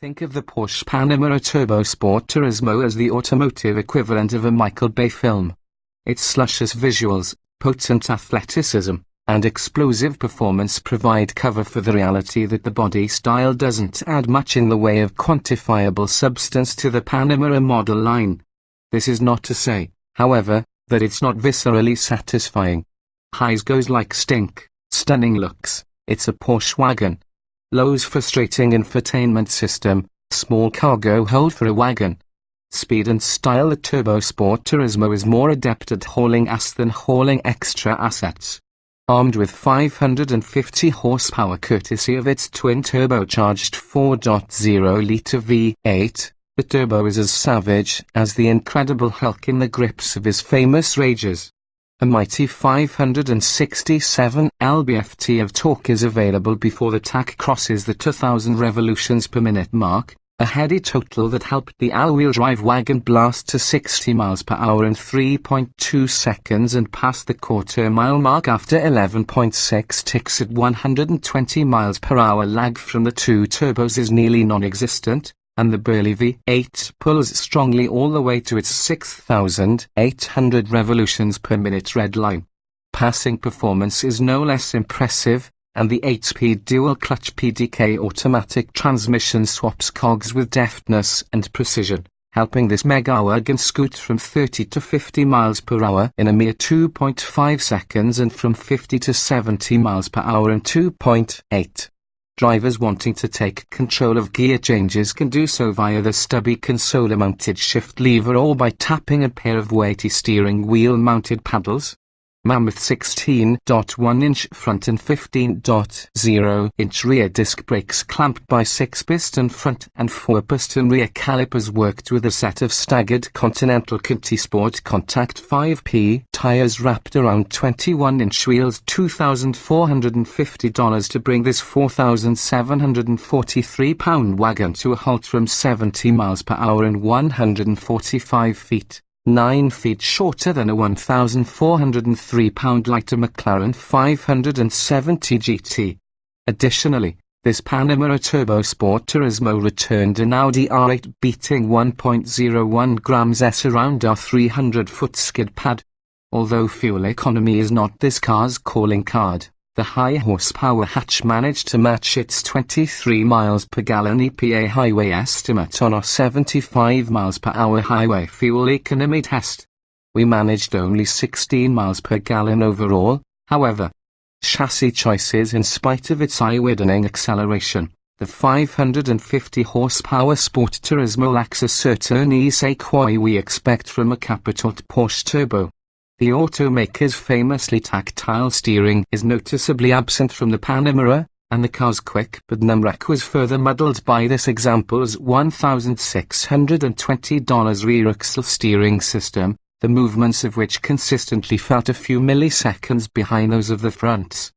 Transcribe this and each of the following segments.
Think of the Porsche Panamera Turbo Sport Turismo as the automotive equivalent of a Michael Bay film. Its luscious visuals, potent athleticism, and explosive performance provide cover for the reality that the body style doesn't add much in the way of quantifiable substance to the Panamera model line. This is not to say, however, that it's not viscerally satisfying. Highs goes like stink, stunning looks, it's a Porsche wagon. Lows frustrating infotainment system, small cargo hold for a wagon. Speed and style. The Turbo Sport Turismo is more adept at hauling ass than hauling extra assets. Armed with 550 horsepower courtesy of its twin-turbocharged 4.0-litre V8, the Turbo is as savage as the Incredible Hulk in the grips of his famous rages. A mighty 567 lb-ft of torque is available before the tach crosses the 2,000 revolutions per minute mark, a heady total that helped the all-wheel drive wagon blast to 60 miles per hour in 3.2 seconds and pass the quarter-mile mark after 11.6 ticks at 120 miles per hour. Lag from the two turbos is nearly non-existent, and the burly V8 pulls strongly all the way to its 6,800 revolutions per minute red line. Passing performance is no less impressive, and the 8-speed dual-clutch PDK automatic transmission swaps cogs with deftness and precision, helping this mega wagon scoot from 30 to 50 miles per hour in a mere 2.5 seconds and from 50 to 70 miles per hour in 2.8. Drivers wanting to take control of gear changes can do so via the stubby console-mounted shift lever or by tapping a pair of weighty steering wheel-mounted paddles. Mammoth 16.1-inch front and 15.0-inch rear disc brakes clamped by 6-piston front and 4-piston rear calipers worked with a set of staggered Continental Conti Sport Contact 5P tires wrapped around 21-inch wheels. $2,450 to bring this 4,743-pound wagon to a halt from 70 miles per hour in 145 feet. 9 feet shorter than a 1,403-pound lighter McLaren 570 GT. Additionally, this Panamera Turbo Sport Turismo returned an Audi R8 beating 1.01 grams s around our 300-foot skid pad. Although fuel economy is not this car's calling card, the high horsepower hatch managed to match its 23 miles per gallon EPA highway estimate on our 75 miles per hour highway fuel economy test. We managed only 16 miles per gallon overall, however. Chassis choices. In spite of its eye-widening acceleration, the 550 horsepower Sport Turismo lacks a certain ease we expect from a capital Porsche Turbo. The automaker's famously tactile steering is noticeably absent from the Panamera, and the car's quick but numb rack was further muddled by this example's $1,620 rear axle steering system, the movements of which consistently felt a few milliseconds behind those of the fronts.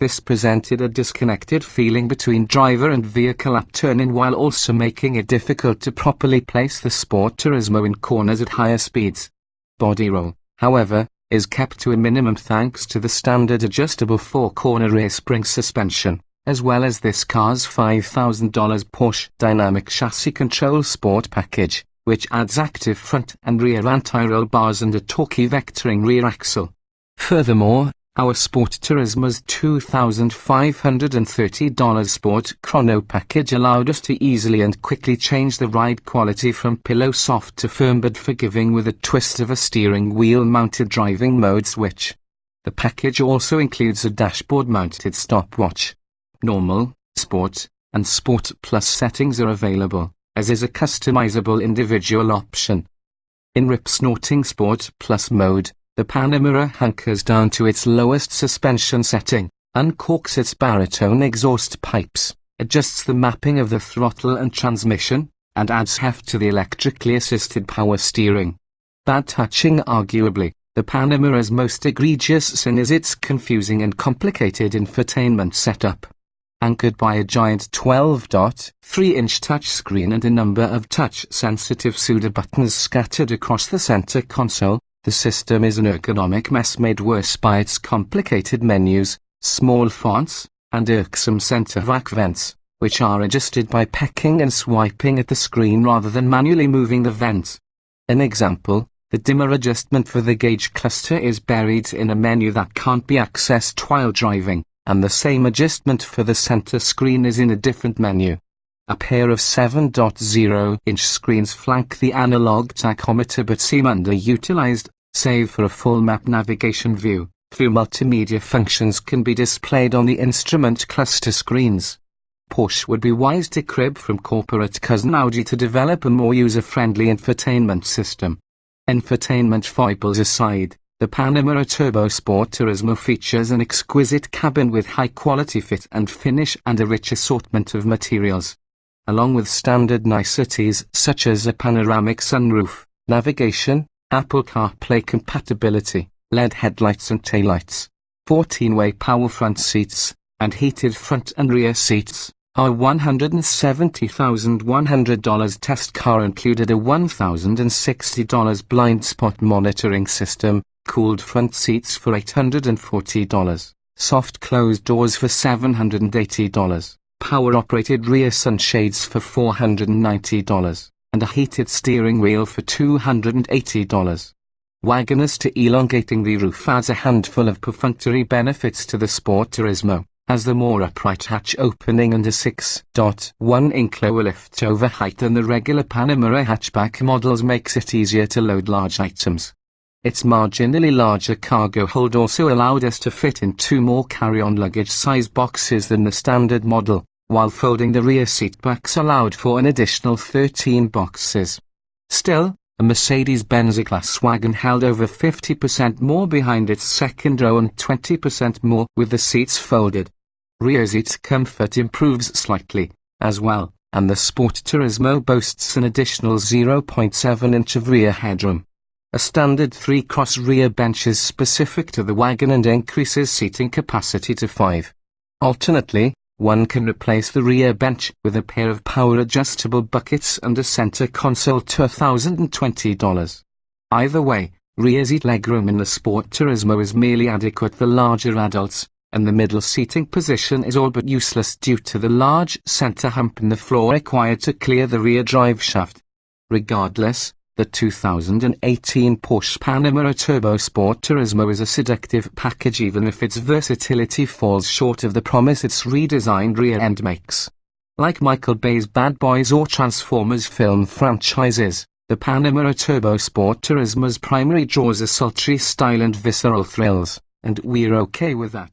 This presented a disconnected feeling between driver and vehicle upturning while also making it difficult to properly place the Sport Turismo in corners at higher speeds. Body roll, however, is kept to a minimum thanks to the standard adjustable four-corner rear spring suspension, as well as this car's $5,000 Porsche Dynamic Chassis Control Sport package, which adds active front and rear anti-roll bars and a torquey vectoring rear axle. Furthermore, our Sport Turismo's $2,530 Sport Chrono package allowed us to easily and quickly change the ride quality from pillow soft to firm but forgiving with a twist of a steering wheel-mounted driving mode switch. The package also includes a dashboard-mounted stopwatch. Normal, Sport, and Sport Plus settings are available, as is a customizable individual option. In rip-snorting Sport Plus mode, the Panamera hunkers down to its lowest suspension setting, uncorks its baritone exhaust pipes, adjusts the mapping of the throttle and transmission, and adds heft to the electrically assisted power steering. Bad touching. Arguably, the Panamera's most egregious sin is its confusing and complicated infotainment setup. Anchored by a giant 12.3-inch touchscreen and a number of touch-sensitive pseudo buttons scattered across the center console, the system is an ergonomic mess made worse by its complicated menus, small fonts, and irksome center rack vents. which are adjusted by pecking and swiping at the screen rather than manually moving the vent. An example, the dimmer adjustment for the gauge cluster is buried in a menu that can't be accessed while driving, and the same adjustment for the center screen is in a different menu. A pair of 7.0-inch screens flank the analog tachometer but seem underutilized, save for a full map navigation view. Few multimedia functions can be displayed on the instrument cluster screens. Porsche would be wise to crib from corporate cousin Audi to develop a more user-friendly infotainment system. Infotainment foibles aside, the Panamera Turbo Sport Turismo features an exquisite cabin with high-quality fit and finish and a rich assortment of materials. Along with standard niceties such as a panoramic sunroof, navigation, Apple CarPlay compatibility, LED headlights and taillights, 14-way power front seats, and heated front and rear seats, our $170,100 test car included a $1,060 blind spot monitoring system, cooled front seats for $840, soft closed doors for $780, power-operated rear sunshades for $490, and a heated steering wheel for $280. Wagoners to elongating the roof adds a handful of perfunctory benefits to the Sport Turismo, as the more upright hatch opening and a 6.1-inch lower lift-over height than the regular Panamera hatchback models makes it easier to load large items. Its marginally larger cargo hold also allowed us to fit in 2 more carry-on luggage size boxes than the standard model, while folding the rear seatbacks allowed for an additional 13 boxes. Still, a Mercedes-Benz E-Class wagon held over 50% more behind its second row and 20% more with the seats folded. Rear seat comfort improves slightly, as well, and the Sport Turismo boasts an additional 0.7 inch of rear headroom. A standard 3-cross rear bench is specific to the wagon and increases seating capacity to 5. Alternately, one can replace the rear bench with a pair of power-adjustable buckets and a center console to $1,020. Either way, rear seat legroom in the Sport Turismo is merely adequate for larger adults, and the middle seating position is all but useless due to the large center hump in the floor required to clear the rear drive shaft. Regardless, the 2018 Porsche Panamera Turbo Sport Turismo is a seductive package even if its versatility falls short of the promise its redesigned rear end makes. Like Michael Bay's Bad Boys or Transformers film franchises, the Panamera Turbo Sport Turismo's primary draw is a sultry style and visceral thrills, and we're okay with that.